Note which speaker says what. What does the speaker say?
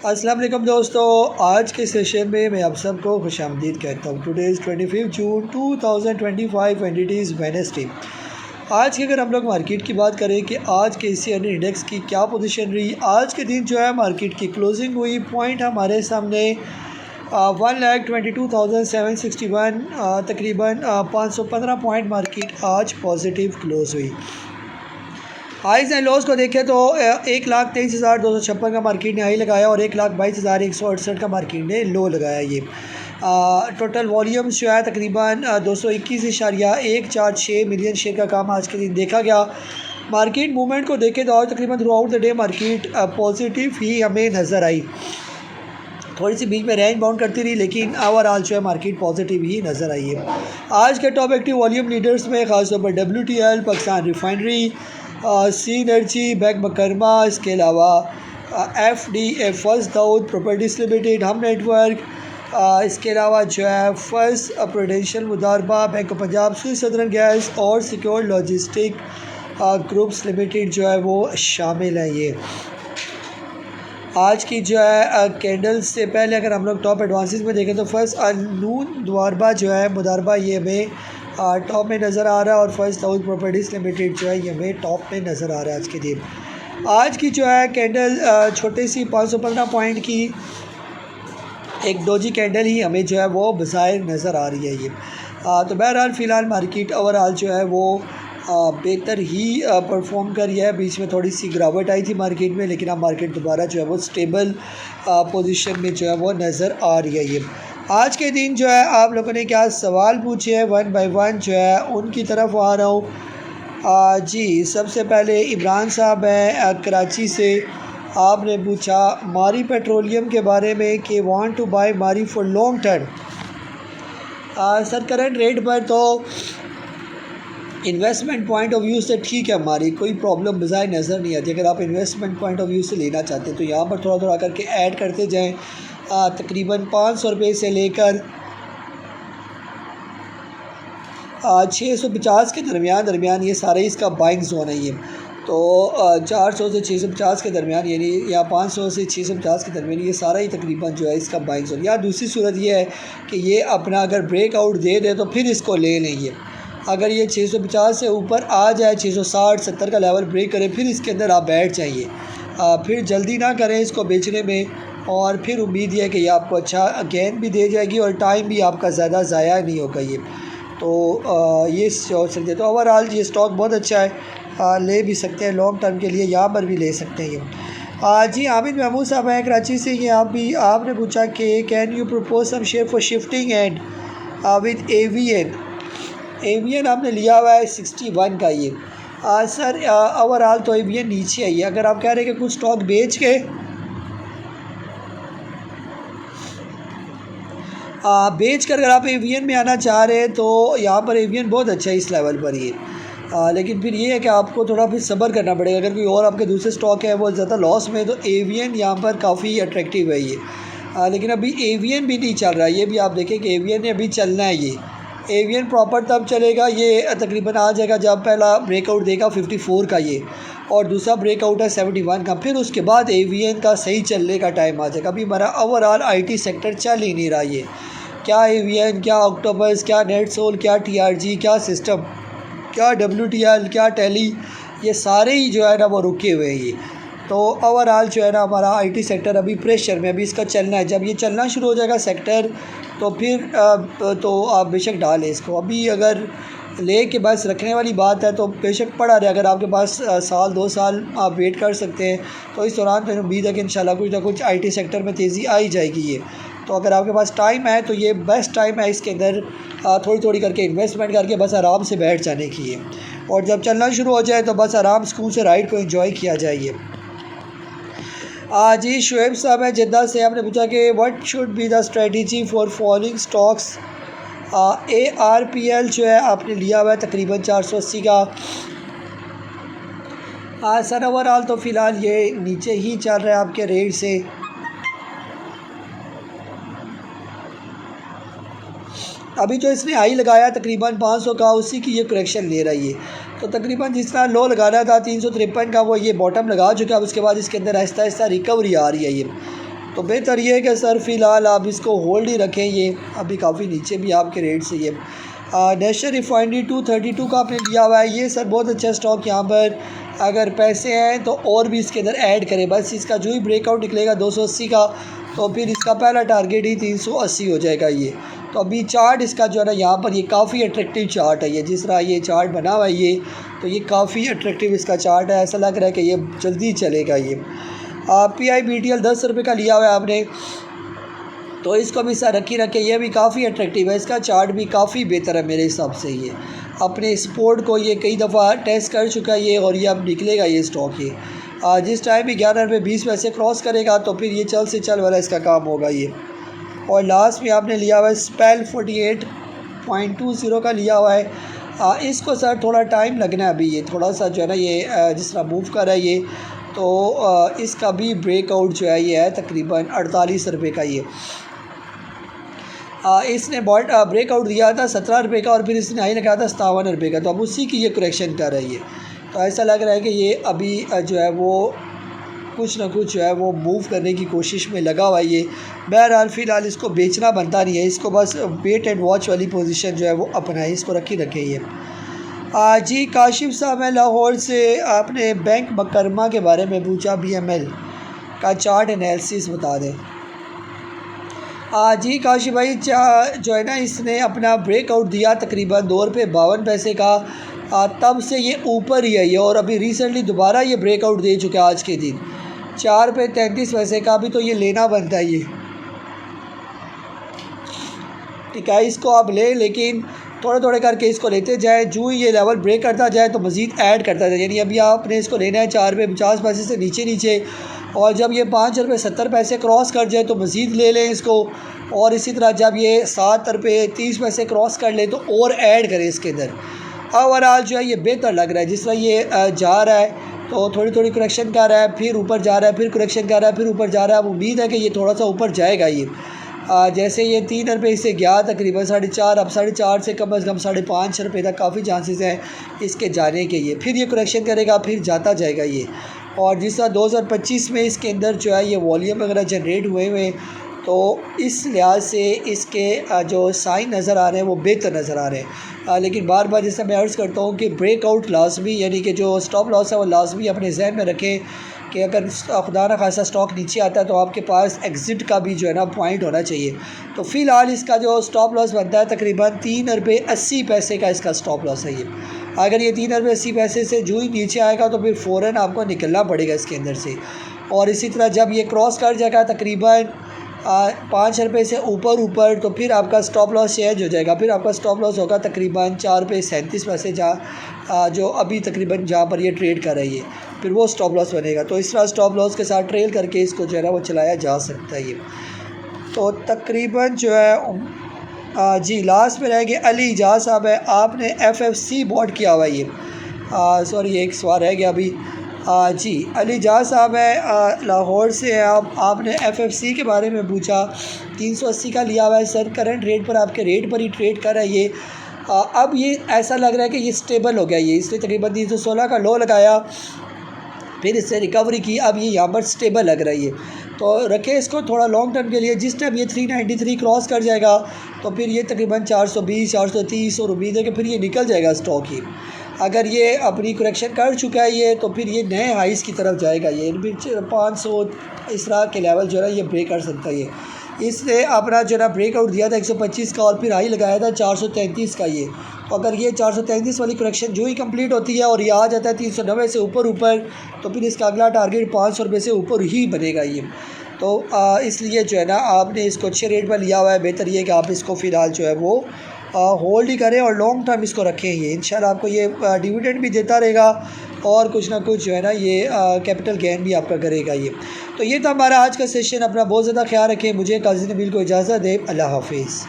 Speaker 1: अस्सलाम वालेकुम दोस्तों, आज के सेशन में मैं आप सबको खुशामदीद कहता हूँ। Today is 25 June 2025 and it is Wednesday. आज की अगर हम लोग मार्केट की बात करें कि आज के एशियन इंडेक्स की क्या पोजीशन रही, आज के दिन जो है मार्केट की क्लोजिंग हुई, पॉइंट हमारे सामने 1,22,761, तकरीबन 515 पॉइंट मार्केट आज पॉजिटिव क्लोज़ हुई। हाइज एंड लॉस को देखें तो 1,23,256 का मार्केट ने हाई लगाया और 1,22,168 का मार्केट ने लो लगाया। ये टोटल वॉल्यूम्स जो है तकरीबन 221.146 मिलियन शेयर का काम आज के दिन देखा गया। मार्केट मूवमेंट को देखें तो आज तकरीबन throughout the day market positive ही हमें नज़र आई। थोड़ी सी बीच में रेंज बाउंड करती रही, लेकिन ओवरऑल जो है मार्केट पॉजिटिव ही नज़र आई है। आज के टॉप एक्टिव वॉल्यूम लीडर्स में ख़ासतौर पर WTL, Pakistan refinery, C energy, bank Makramah, इसके अलावा FDA first Dawood properties limited, Hum network, इसके अलावा जो है first prudential Modaraba, bank of Punjab, Swiss southern gas और सिक्योर लॉजिस्टिक ग्रुप्स लिमिटेड जो है वो शामिल हैं। ये आज की जो है कैंडल्स से पहले अगर हम लोग टॉप एडवांसेस में देखें तो फर्स्ट नून द्वारबा जो है मुदारबा ये हमें टॉप में नज़र आ रहा है और फर्स्ट दाऊद प्रॉपर्टीज़ लिमिटेड जो है ये हमें टॉप में नज़र आ रहा है आज के दिन। आज की जो है कैंडल छोटी सी 515 पॉइंट की एक डोजी कैंडल ही हमें जो है वो बज़ाहिर नज़र आ रही है। ये तो बहरहाल फ़िलहाल मार्केट ओवरऑल जो है वो बेहतर ही परफॉर्म कर रही है। बीच में थोड़ी सी गिरावट आई थी मार्केट में, लेकिन अब मार्केट दोबारा जो है वो स्टेबल पोजीशन में जो है वो नज़र आ रही है। ये आज के दिन जो है आप लोगों ने क्या सवाल पूछे हैं, वन बाय वन जो है उनकी तरफ आ रहा हूँ। जी, सबसे पहले इमरान साहब हैं कराची से। आपने पूछा मारी पेट्रोलियम के बारे में कि वांट टू बाय मारी for long term. Sir current rate पर तो इन्वेस्टमेंट पॉइंट ऑफ व्यू से ठीक है, हमारी कोई प्रॉब्लम बज़ाहिर नज़र नहीं आती। अगर आप इन्वेस्टमेंट पॉइंट ऑफ व्यू से लेना चाहते हैं तो यहाँ पर थोड़ा थोड़ा करके ऐड करते जाएँ। तकरीबन 500 रुपये से लेकर 650 के दरमियान ये सारे इसका बाइंग जोन है। ये तो 400 से 650 के दरमियान, यानी या 500 से 650 के दरमियान ये सारा ही तकरीबन जो है इसका बाइंग जोन। या दूसरी सूरत ये है कि ये अपना अगर ब्रेकआउट दे दे तो फिर इसको ले लेंगे। अगर ये 650 से ऊपर आ जाए, 660-70 का लेवल ब्रेक करे, फिर इसके अंदर आप बैठ जाइए। फिर जल्दी ना करें इसको बेचने में, और फिर उम्मीद है कि ये आपको अच्छा गेन भी दे जाएगी और टाइम भी आपका ज़्यादा ज़ाया नहीं होगा। ये तो ये सोच सकते हैं। तो ओवरऑल ये स्टॉक बहुत अच्छा है, ले भी सकते हैं लॉन्ग टर्म के लिए, यहाँ पर भी ले सकते हैं। ये जी आमिद महमूद साहब हैं कराची से। ये आपने पूछा कि can you propose some share for shifting and with AVN आपने लिया हुआ है 61 का। ये सर ओवरऑल तो एवीएन नीचे आई है। अगर आप कह रहे हैं कि कुछ स्टॉक बेच के अगर आप एवीएन में आना चाह रहे हैं तो यहाँ पर एवीएन बहुत अच्छा है इस लेवल पर। ये लेकिन फिर ये है कि आपको थोड़ा फिर सब्र करना पड़ेगा। अगर कोई और आपके दूसरे स्टॉक है वो ज़्यादा लॉस में, तो एवीएन यहाँ पर काफ़ी अट्रैक्टिव है। ये लेकिन अभी एवीएन भी नहीं चल रहा है। ये भी आप देखें कि एवीएन ने अभी चलना है। ये एवीएन प्रॉपर तब चलेगा, ये तकरीबन आ जाएगा जब पहला ब्रेकआउट देगा 54 का ये, और दूसरा ब्रेकआउट है 71 का। फिर उसके बाद एवीएन का सही चलने का टाइम आ जाएगा। अभी हमारा ओवरऑल आईटी सेक्टर चल ही नहीं रहा। ये क्या एवीएन, क्या ऑक्टोपस, क्या नेटसोल, क्या टीआरजी, क्या सिस्टम, क्या WTL, क्या टेली, ये सारे ही जो है ना वो रुके हुए हैं। ये तो ओवरऑल जो है ना हमारा आईटी सेक्टर अभी प्रेशर में, अभी इसका चलना है। जब ये चलना शुरू हो जाएगा सेक्टर तो फिर तो आप बेशक डालें इसको। अभी अगर ले के बस रखने वाली बात है तो बेशक पड़ा रहे। अगर आपके पास साल 2 साल आप वेट कर सकते हैं तो इस दौरान तो उम्मीद है कि इंशाल्लाह कुछ ना कुछ आईटी सेक्टर में तेज़ी आ ही जाएगी। ये तो अगर आपके पास टाइम है तो ये बेस्ट टाइम है इसके अंदर थोड़ी थोड़ी करके इन्वेस्टमेंट करके बस आराम से बैठ जाने की है। और जब चलना शुरू हो जाए तो बस आराम सुकून से राइड को एंजॉय किया जाए। जी शुएब साहब है जिद्दा से। आपने पूछा कि what should be the strategy for following stocks. ARPL जो है आपने लिया हुआ है तकरीबन 480 का। सर ओवरऑल तो फ़िलहाल ये नीचे ही चल रहा है आपके रेट से। अभी जो इसने हाई लगाया तकरीबन 500 का, उसी की ये करेक्शन ले रही है। तो तकरीबन जिस तरह लो लगाना था 353 का, वो ये बॉटम लगा चुका है। उसके बाद इसके अंदर आहिस्ता आहिस्ता रिकवरी आ रही है। ये तो बेहतर ये है कि सर फ़िलहाल आप इसको होल्ड ही रखें। ये अभी काफ़ी नीचे भी आपके रेट से ये नेशनल रिफाइनरी 232 का आपने लिया हुआ है। ये सर बहुत अच्छा स्टॉक, यहाँ पर अगर पैसे हैं तो और भी इसके अंदर ऐड करें। बस इसका जो ही ब्रेकआउट निकलेगा 280 का, तो फिर इसका पहला टारगेट ही 380 हो जाएगा ये। तो अभी चार्ट इसका जो है ना यहाँ पर ये काफ़ी अट्रैक्टिव चार्ट है। ये जिस तरह ये चार्ट बना हुआ है ये, तो ये काफ़ी अट्रैक्टिव इसका चार्ट है। ऐसा लग रहा है कि ये जल्दी चलेगा ये। PIBTL 10 रुपये का लिया हुआ है आपने, तो इसको भी सर रखे ये भी काफ़ी अट्रैक्टिव है। इसका चार्ट भी काफ़ी बेहतर है मेरे हिसाब से। ये अपने सपोर्ट को ये कई दफ़ा टेस्ट कर चुका है ये, और ये अब निकलेगा ये स्टॉक ये। जिस टाइम भी 11 रुपये 20 पैसे क्रॉस करेगा तो फिर ये चल से चल वाला इसका काम होगा ये। और लास्ट में आपने लिया हुआ है स्पेल 48.20 का लिया हुआ है। इसको सर थोड़ा टाइम लगना है अभी, ये थोड़ा सा जो है ना ये जिस तरह मूव कर रहा है ये, तो इसका भी ब्रेकआउट जो है ये है तकरीबन 48 रुपये का ये। इसने ब्रेकआउट दिया था 17 रुपये का, और फिर इसने हाई लगाया था 57 रुपये का, तो अब उसी की ये करेक्शन कर रही है। तो ऐसा लग रहा है कि ये अभी जो है वो कुछ ना कुछ जो है वो मूव करने की कोशिश में लगा हुआ है ये। बहरहाल फ़िलहाल इसको बेचना बनता नहीं है, इसको बस वेट एंड वॉच वाली पोजीशन जो है वो अपनाए, इसको रखें ये। जी काशिफ साहब है लाहौर से, आपने बैंक मकरमा के बारे में पूछा, BML का चार्ट एनालिसिस बता दें। जी काशिफ भाई, जो है ना इसने अपना ब्रेकआउट दिया तकरीबन 2 रुपये 52 पैसे का, तब से ये ऊपर ही है ये, और अभी रिसेंटली दोबारा ये ब्रेकआउट दे चुका है आज के दिन 4 रुपये 33 पैसे का। भी तो ये लेना बनता है ये, ठीक है, इसको आप ले, लेकिन थोड़े थोड़े करके इसको लेते जाए। जो ही ये लेवल ब्रेक करता जाए तो मज़ीद ऐड करता जाए। यानी अभी आपने इसको लेना है 4 रुपये 50 पैसे से नीचे, और जब ये 5 रुपये 70 पैसे क्रॉस कर जाए तो मज़ीद ले लें इसको, और इसी तरह जब ये 7 रुपये 30 पैसे क्रॉस कर ले तो और ऐड करें इसके अंदर। ओवरऑल जो है ये बेहतर लग रहा है। जिस तरह ये जा रहा है तो थोड़ी थोड़ी करेक्शन कर रहा है, फिर ऊपर जा रहा है, फिर करेक्शन कर रहा है, फिर ऊपर जा रहा है। अब उम्मीद है कि ये थोड़ा सा ऊपर जाएगा ये। जैसे ये 3 रुपये से गया तकरीबन 4.5, अब 4.5 से कम अज़ कम 5.5 रुपये तक काफ़ी चांसेस हैं इसके जाने के। ये फिर ये करेक्शन करेगा, फिर जाता जाएगा ये। और जिस तरह 2025 में इसके अंदर जो है ये वॉल्यूम वगैरह जनरेट हुए तो इस लिहाज से इसके जो साइन नज़र आ रहे हैं वो बेहतर नज़र आ रहे हैं। लेकिन बार बार जैसे मैं अर्ज़ करता हूँ कि ब्रेकआउट लाजमी, यानी कि जो स्टॉप लॉस है वो लाजमी अपने जहन में रखें कि अगर खुदा न खासा स्टॉक नीचे आता है तो आपके पास एग्ज़िट का भी जो है ना पॉइंट होना चाहिए। तो फ़िलहाल इसका जो स्टॉप लॉस बनता है तकरीबन 3 रुपये 80 पैसे का इसका स्टॉप लॉस है ये। अगर ये 3 रुपये 80 पैसे से जो ही नीचे आएगा तो फिर फ़ौरन आपको निकलना पड़ेगा इसके अंदर से। और इसी तरह जब ये क्रॉस कर जाएगा तकरीबन 5 रुपये से ऊपर तो फिर आपका स्टॉप लॉस चेंज हो जाएगा। फिर आपका स्टॉप लॉस होगा तकरीबन 4 रुपये 37 पैसे, जो अभी तकरीबन जहाँ पर ये ट्रेड कर रही है, फिर वो स्टॉप लॉस बनेगा। तो इस तरह स्टॉप लॉस के साथ ट्रेल करके इसको जो है ना वो चलाया जा सकता है ये। तो तकरीबन जो है जी लास्ट में रह गए अली इजाज़ साहब है, आपने FFC बॉट किया हुआ है ये। सॉरी एक सवाल रह गया अभी। जी अली इजाज़ साहब है लाहौर से है, आपने FFC के बारे में पूछा। 380 का लिया हुआ है सर, करंट रेट पर आपके रेट पर ही ट्रेड कर रहा है ये। अब ये ऐसा लग रहा है कि ये स्टेबल हो गया ये, इसने तकरीबन 316 का लो लगाया, फिर इससे रिकवरी की, अब ये यहाँ पर स्टेबल लग रही है। तो रखें इसको थोड़ा लॉन्ग टर्म के लिए। जिस टाइम ये 393 क्रॉस कर जाएगा तो फिर ये तकरीबन 420 430, और उम्मीद है कि फिर ये निकल जाएगा स्टॉक ही। अगर ये अपनी करेक्शन कर चुका है ये तो फिर ये नए हाइस की तरफ जाएगा ये, फिर 500 इस तरह के लेवल जो है ना ये ब्रेक कर सकता है ये। इसने अपना जो है ना ब्रेकआउट दिया था 125 का, और फिर हाई लगाया था 433 का ये। तो अगर ये 433 वाली करेक्शन जो ही कंप्लीट होती है और ये आ जाता है 390 से ऊपर तो फिर इसका अगला टारगेट 500 रुपये से ऊपर ही बनेगा ये। तो इसलिए जो है ना आपने इसको अच्छे रेट पर लिया हुआ है। बेहतर ये कि आप इसको फ़िलहाल जो है वो होल्ड ही करें और लॉन्ग टर्म इसको रखें। ये इंशाल्लाह आपको ये डिविडेंड भी देता रहेगा, और कुछ ना कुछ जो है ना ये कैपिटल गेन भी आपका करेगा ये। तो ये था हमारा आज का सेशन। अपना बहुत ज़्यादा ख्याल रखें। मुझे काजी नबील को इजाज़त दें। अल्लाह हाफिज़।